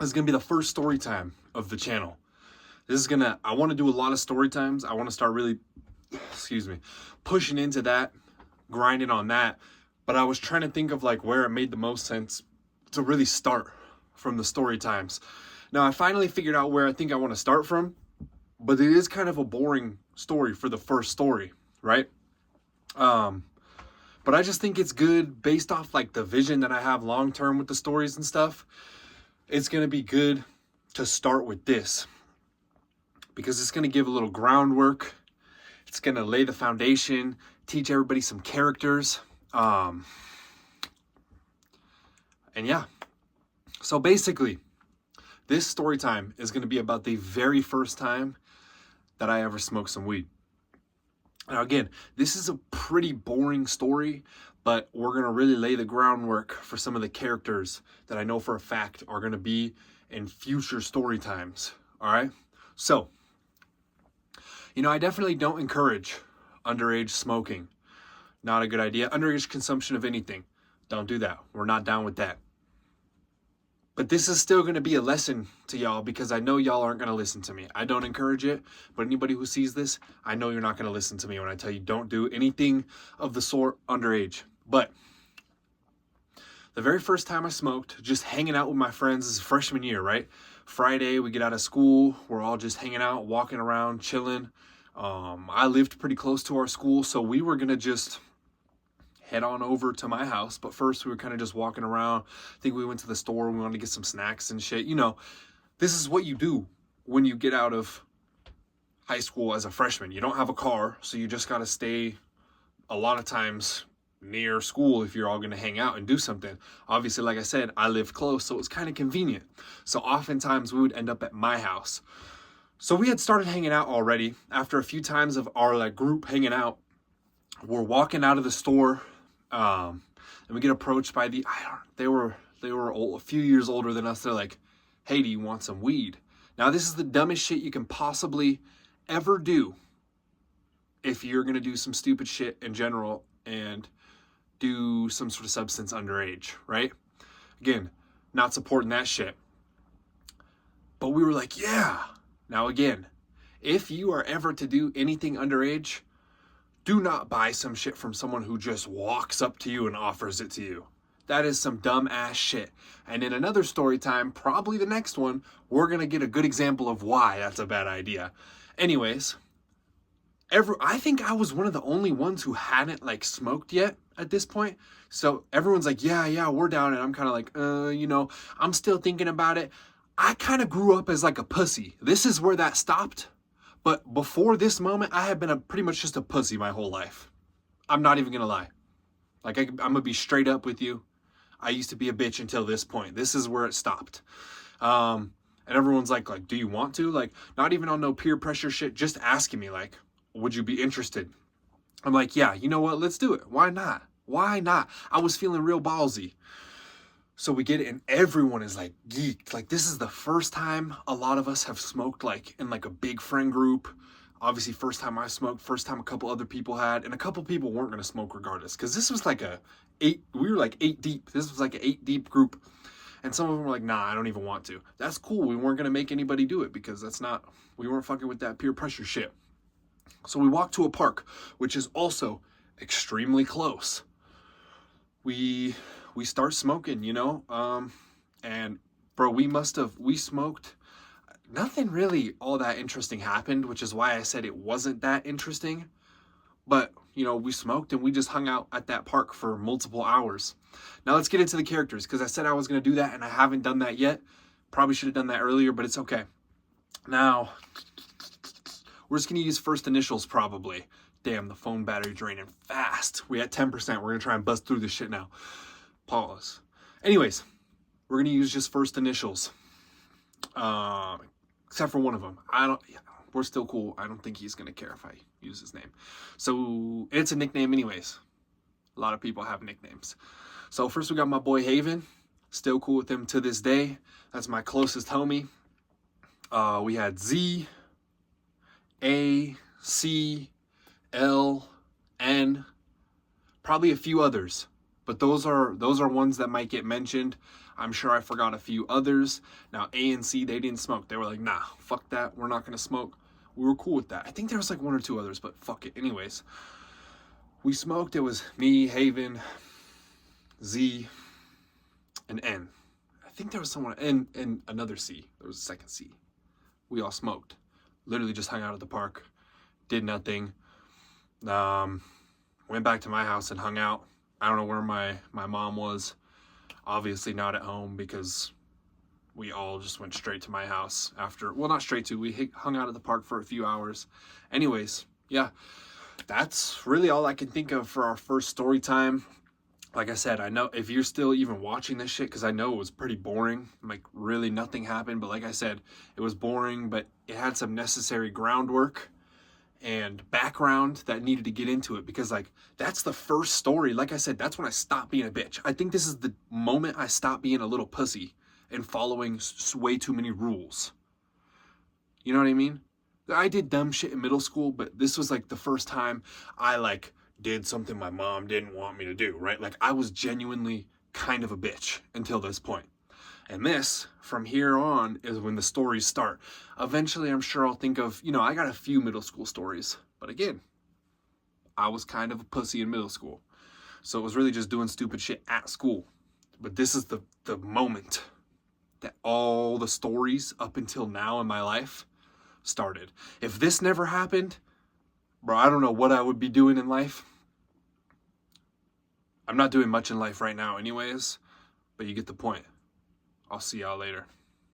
is going to be the first story time of the channel. I want to do a lot of story times. I want to start really, excuse me, pushing into that, grinding on that. But I was trying to think of like where it made the most sense to really start from the story times. Now I finally figured out where I think I want to start from, but it is kind of a boring story for the first story, right? But I just think it's good based off like the vision that I have long term with the stories and stuff. It's going to be good to start with this because it's going to give a little groundwork. It's going to lay the foundation, teach everybody some characters. And yeah, so basically this story time is going to be about the very first time that I ever smoked some weed. Now again, this is a pretty boring story, but we're going to really lay the groundwork for some of the characters that I know for a fact are going to be in future story times. All right. So, I definitely don't encourage underage smoking. Not a good idea. Underage consumption of anything. Don't do that. We're not down with that. But this is still going to be a lesson to y'all because I know y'all aren't going to listen to me. I don't encourage it, but anybody who sees this, I know you're not going to listen to me when I tell you don't do anything of the sort underage. But the very first time I smoked, just hanging out with my friends, is freshman year, right? Friday, we get out of school. We're all just hanging out, walking around, chilling. I lived pretty close to our school, so we were going to just head on over to my house. But first, we were kind of just walking around. I think we went to the store. We wanted to get some snacks and shit. This is what you do when you get out of high school as a freshman. You don't have a car, so you just got to stay a lot of times near school if you're all going to hang out and do something. Obviously, like I said, I lived close, so it was kind of convenient. So oftentimes we would end up at my house. So we had started hanging out already. After a few times of our group hanging out, we're walking out of the store, and we get approached by they were a few years older than us. They're like, "Hey, do you want some weed?" Now, this is the dumbest shit you can possibly ever do if you're going to do some stupid shit in general and do some sort of substance underage, right? Again, not supporting that shit. But we were like, yeah. Now again, if you are ever to do anything underage, do not buy some shit from someone who just walks up to you and offers it to you. That is some dumb ass shit. And in another story time, probably the next one, we're going to get a good example of why that's a bad idea. Anyways, I think I was one of the only ones who hadn't smoked yet at this point. So everyone's like, yeah, we're down. And I'm kind of like, I'm still thinking about it. I kind of grew up as a pussy. This is where that stopped. But before this moment, I had been pretty much just a pussy my whole life. I'm not even going to lie. I'm going to be straight up with you. I used to be a bitch until this point. This is where it stopped. And everyone's like, do you want to? Not even on no peer pressure shit, just asking me, would you be interested? I'm like, yeah, you know what? Let's do it. Why not? Why not? I was feeling real ballsy. So we get it, and everyone is geeked. This is the first time a lot of us have smoked in a big friend group. Obviously, first time I smoked, first time a couple other people had, and a couple people weren't going to smoke regardless. Because this was we were 8 deep. This was an 8 deep group. And some of them were like, nah, I don't even want to. That's cool. We weren't going to make anybody do it because we weren't fucking with that peer pressure shit. So we walked to a park, which is also extremely close. We start smoking, and bro, we smoked. Nothing really all that interesting happened, which is why I said it wasn't that interesting. But, we smoked and we just hung out at that park for multiple hours. Now let's get into the characters, because I said I was going to do that and I haven't done that yet. Probably should have done that earlier, but it's okay. Now, we're just going to use first initials probably. Damn, the phone battery draining fast. We at 10%. We're going to try and buzz through this shit now. Pause. Anyways, we're going to use just first initials. Except for one of them. We're still cool. I don't think he's going to care if I use his name. So, it's a nickname anyways. A lot of people have nicknames. So, first we got my boy Haven. Still cool with him to this day. That's my closest homie. We had Z, A, C, L, N, probably a few others, but those are ones that might get mentioned. I'm sure I forgot a few others. Now, A and C, they didn't smoke. They were like, nah, fuck that. We're not going to smoke. We were cool with that. I think there was like 1 or 2 others, but fuck it. Anyways, we smoked. It was me, Haven, Z, and N. I think there was someone, and another C. There was a second C. We all smoked. Literally just hung out at the park. Did nothing. Went back to my house and hung out. I don't know where my mom was. Obviously not at home because we all just went straight to my house after, well, not straight to, we hung out at the park for a few hours. Anyways, yeah, that's really all I can think of for our first story time. Like I said, I know if you're still even watching this shit, because I know it was pretty boring, like really nothing happened, but like I said, it was boring, but it had some necessary groundwork and background that needed to get into it, because like that's the first story. Like I said, that's when I stopped being a bitch. I think this is the moment I stopped being a little pussy and following way too many rules. You know what I mean? I did dumb shit in middle school, but this was like the first time I like did something my mom didn't want me to do, right? Like I was genuinely kind of a bitch until this point. And this, from here on, is when the stories start. Eventually, I'm sure I'll think of, I got a few middle school stories. But again, I was kind of a pussy in middle school. So it was really just doing stupid shit at school. But this is the moment that all the stories up until now in my life started. If this never happened, bro, I don't know what I would be doing in life. I'm not doing much in life right now anyways, but you get the point. I'll see y'all later.